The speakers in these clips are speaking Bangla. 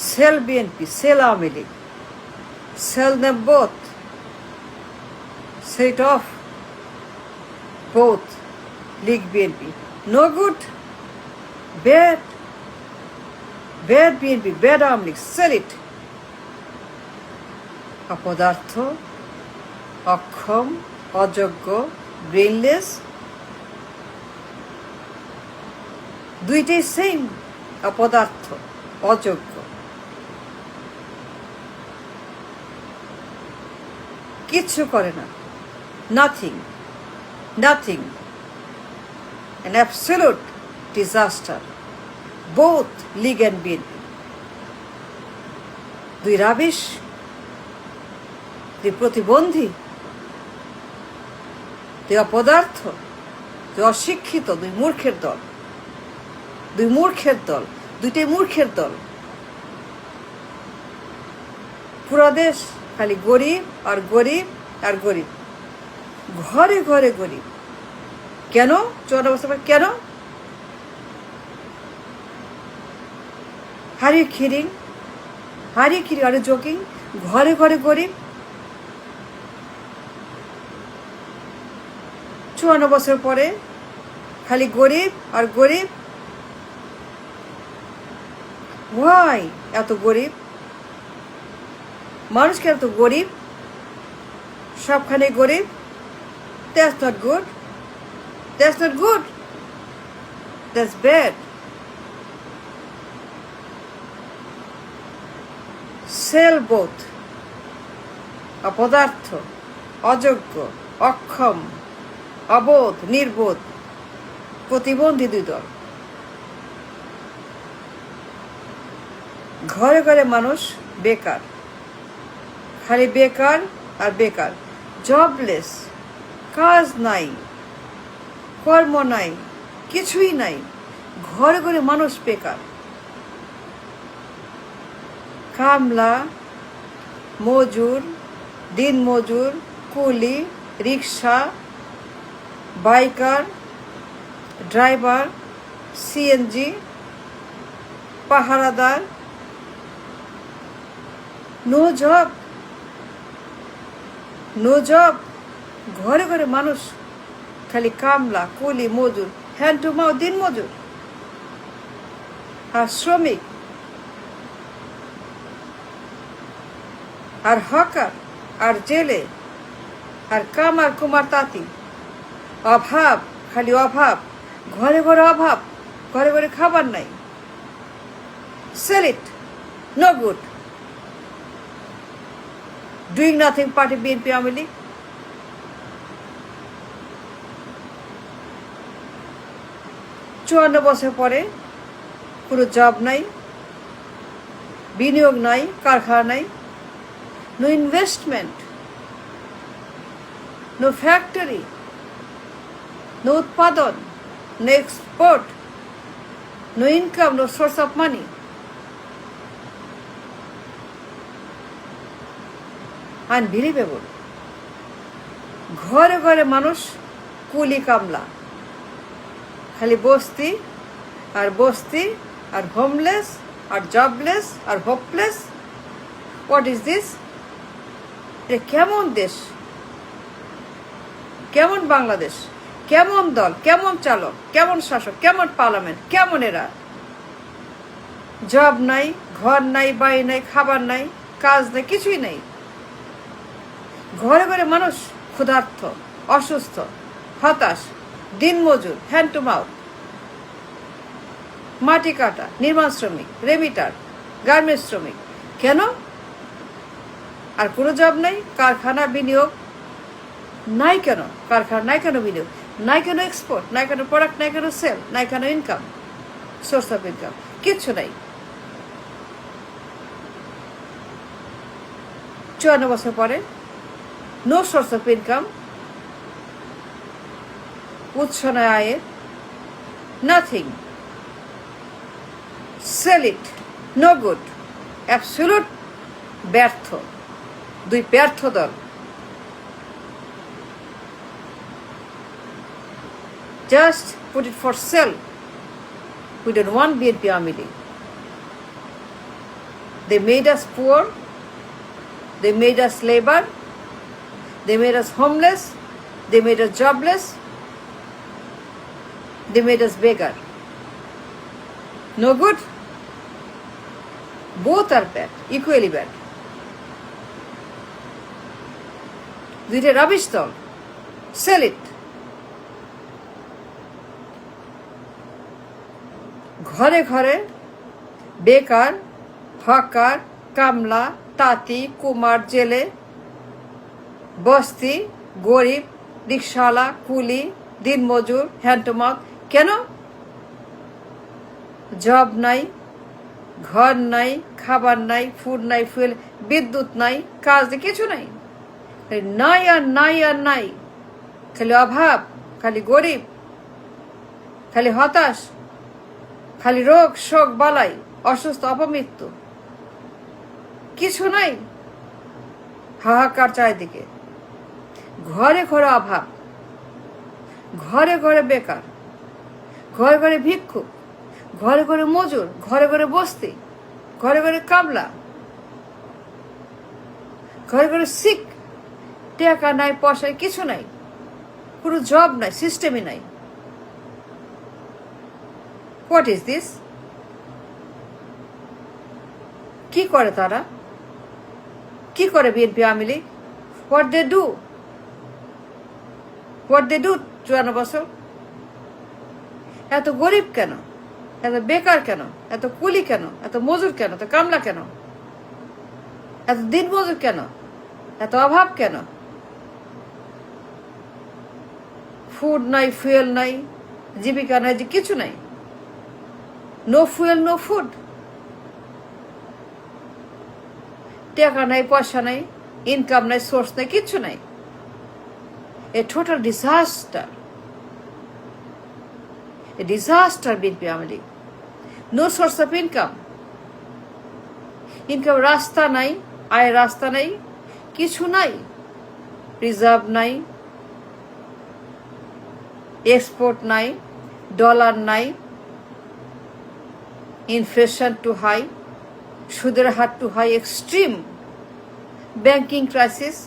Sell BNP, sell Awami League, sell them both, set off both, League BNP. No good, bad, bad BNP, bad Awami League, sell it. অপদার্থ, অক্ষম, অযোগ্য, ব্রেইনলেস, দুইটাই সেম, অপদার্থ, অযোগ্য। কিচ্ছু করে না, nothing, nothing, an absolute disaster, both League and BNP. দুই রাবিশ, দুই প্রতিবন্ধী, দুই অপদার্থ, দুই অশিক্ষিত, দুই মূর্খের দল, দুই মূর্খের দল, দুইটাই মূর্খের দল। পুরা দেশ খালি গরিব আর গরিব আর গরিব, ঘরে ঘরে গরিব। কেন 54 বছর পর কেন? হারি খিরিং, হারি খিরি, আরে জোকিং, ঘরে ঘরে গরিব। 54 বছর পরে খালি গরিব আর গরিব। ওয়াই এত গরিব? মানুষ কেন এত গরিব? সবখানে গরিব। That's not good. That's not good. That's bad. Sell both. অপদার্থ, অযোগ্য, অক্ষম, অবোধ, নির্বোধ, প্রতিবন্ধী দুই দল। ঘরে ঘরে মানুষ বেকার, খালি বেকার আর বেকার, জবলেস, কাজ নাই, কর্ম নাই, কিছুই নাই, ঘরে ঘরে মানুষ বেকার। কামলা, মজুর, দিন মজুর, কুলি, রিক্সা, বাইকার, ড্রাইভার, সিএনজি, পাহারাদার, নো জব, নো জব। ঘরে ঘরে মানুষ খালি কামলা, কুলি, মজুর, হ্যান্ড টু মাউথ, দিন মজুর আর শ্রমিক আর হকার আর জেলে আর কামার কুমার তাঁতি। অভাব, খালি অভাব, ঘরে ঘরে অভাব, ঘরে ঘরে খাবার নাই। Sell it, no good. Doing nothing party BNP Awami League. চুয়ান্ন বছর পরে কোনো জব নাই, বিনিয়োগ নাই, কারখানা নাই, no investment, no factory, no উৎপাদন, no export, no income, no source of money. Unbelievable. ঘরে ঘরে মানুষ কুলি কামলা, খালি বস্তি আর বস্তি আর হোমলেস আর জবলেস আর হোপলেস। What is this? এটা কেমন দেশ, কেমন বাংলাদেশ, কেমন দল, কেমন চালক, কেমন শাসক, কেমন পার্লামেন্ট, কেমন এরা? জব নাই, ঘর নাই, বাড়ি নাই, খাবার নাই, কাজ নাই, কিছুই নাই। ঘরে ঘরে মানুষ ক্ষুধার্ত, অসুস্থ, হতাশ, দিনমজুর, হ্যান্ড টু মাউথ, মাটি কাটা, নির্মাণ শ্রমিক, রেমিটার, গার্মেন্টস শ্রমিক। কেন? আর কোনো জব নাই, কারখানা বিনিয়োগ নাই কেন? কারখানা নাই কেন? বিনিয়োগ নাই কেন? এক্সপোর্ট নাই কেন? প্রোডাক্ট নাই কেন? সেল নাই কেন? ইনকাম, সোর্স অফ ইনকাম কিচ্ছু নাই। 54 বছর পরে নো সোর্স অফ ইনকাম, উৎস নয় আয়ের, nothing. Sell it, no good, absolute ব্যর্থ, দুই ব্যর্থ দল। Just put it for sale. We don't want BNP Awami League. They made us poor. They made us labor. They made us homeless. They made us jobless. They made us beggar. No good. Both are bad, equally bad. দুইটা রাবিশ দল, সেল ইট। ঘরে ঘরে বেকার, হকার, কামলা, তাঁতি, কুমার, জেলে, বস্তি, গরিব, রিক্সাওয়ালা, কুলি, দিনমজুর, হ্যান্ডটুমাউথ। কেন? জব নাই, ঘর নাই, খাবার নাই, ফুড নাই, ফুয়েল, বিদ্যুৎ নাই, কাজ নেই, কিছু নাই। নাই আর নাই আর নাই, খালি অভাব, খালি গরিব, খালি হতাশ, খালি রোগ শোক বালাই, অসুস্থ, অপমৃত্যু, কিছু নাই। হাহাকার চারিদিকে, ঘরে ঘরে অভাব, ঘরে ঘরে বেকার, ঘরে ঘরে ভিক্ষুক, ঘরে ঘরে মজুর, ঘরে ঘরে বস্তি, ঘরে ঘরে কামলা, ঘরে ঘরে সিক, টাকা নাই, পয়সায় কিছু নাই, কোনো জব নাই, সিস্টেমই নাই। What is this? কি করে তারা? কি করে BNP Awami League? What they do? What they do 54 বছর? এত গরিব কেন? এত বেকার কেন? এত কুলি কেন? এত মজুর কেন? এত কামলা কেন? এত দিন মজুর কেন? এত অভাব কেন? ফুড নাই, ফুয়েল নাই, জীবিকা নাই, যে কিছু নাই। No fuel, no food. টাকা নাই, পয়সা নাই, ইনকাম নাই, সোর্স নাই, কিচ্ছু নাই। A total disaster. A disaster BNP Awami League. No source of income. Income রাস্তা নাই, আয়ের রাস্তা নাই, কিছু নাই। রিজার্ভ নাই, এক্সপোর্ট নাই, ডলার নাই, ইনফ্লেশন টু হাই, সুদের হার too high, extreme, banking crisis,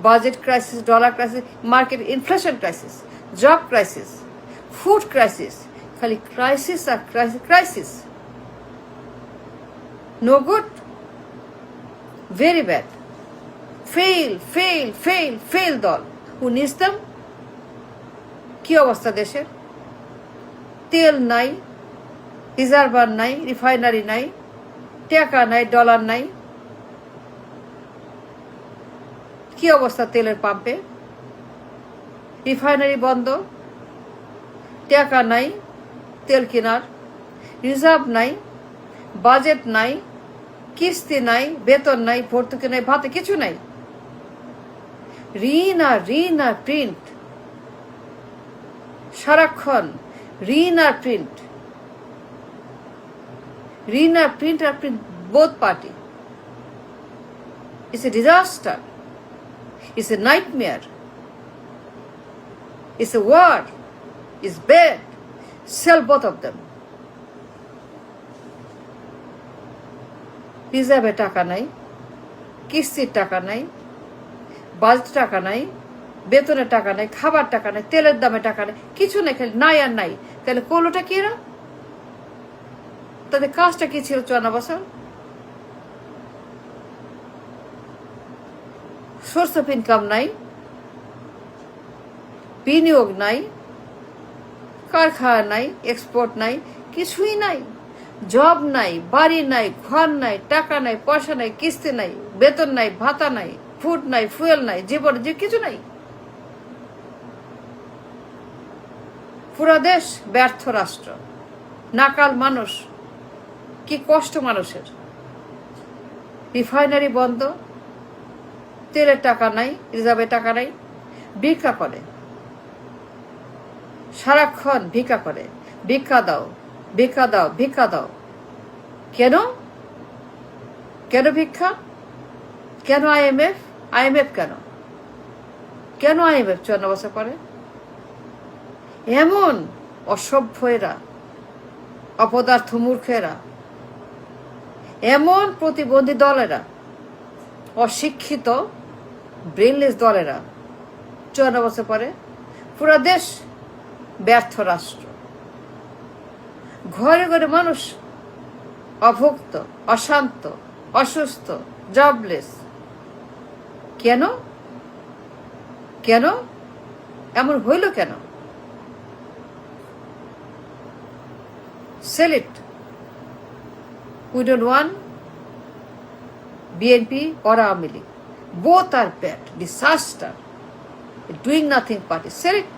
budget crisis, dollar crisis, market inflation crisis, job crisis, food crisis, খালি ক্রাইসিস আর crisis, crisis. No good, very bad. Fail fail fail fail দল। Who needs them? কি অবস্থা দেশের? তেল নাই, রিজার্ভার নাই, রিফাইনারি নাই, টাকা নাই, ডলার নাই। কি অবস্থা তেলের পাম্পে? রিফাইনারি বন্ধ, টাকা নাই তেল কেনার, রিজার্ভ নাই, বাজেট নাই, কিস্তি নাই, বেতন নাই, ভর্তুকি নাই, ভাতে কিছু নাই। ঋণ আর ঋণ আর প্রিন্ট, সারাক্ষণ ঋণ আর প্রিন্ট, ঋণ আর প্রিন্ট আর print, both party. It's a disaster. It's a nightmare. It's a war. It's bad. Sell both of them. রিজার্ভে টাকা নাই, কিস্তির টাকা নাই, বাজেট টাকা নাই, বেতনের টাকা নাই, খাবার টাকা নাই, তেলের দামে টাকা নাই, কিছু নাই, খালি নাই আর নাই। তাহলে করলোটা কি এরা? তাদের কাজটা কি ছিল 54 বছর? সোর্স অফ ইনকাম নাই, বিনিয়োগ নাই, কারখানা নাই, এক্সপোর্ট নাই, কিছুই নাই। জব নাই, বাড়ি নাই, ঘর নাই, টাকা নাই, পয়সা নাই, কিস্তি নাই, বেতন নাই, ভাতা নাই, ফুড নাই, ফুয়েল নাই, জীবনে যে কিছু নাই। পুরো দেশ ব্যর্থ রাষ্ট্র, নাকাল মানুষ। কি কষ্ট মানুষের। রিফাইনারি বন্ধ, তেলের টাকা নাই, রিজার্ভে টাকা নাই, ভিক্ষা করে, সারাক্ষণ ভিক্ষা করে, ভিক্ষা দাও, ভিক্ষা দাও, ভিক্ষা দাও। কেন? কেন ভিক্ষা? কেন আইএমএফ? আইএমএফ কেন? কেন আইএমএফ 54 বছর পরে? এমন অসভ্য এরা, অপদার্থ মূর্খ এরা, এমন প্রতিবন্ধী দলেরা, অশিক্ষিত ব্রেনলেস দলেরা 54 বছর পরে পুরো দেশ ব্যর্থ রাষ্ট্র, ঘরে ঘরে মানুষ অভুক্ত, অশান্ত, অসুস্থ, জবলেস। কেন কেন এমন হইল কেন? Select. We don't want BNP or Awami League. Both are bad, disaster, doing nothing party. Select.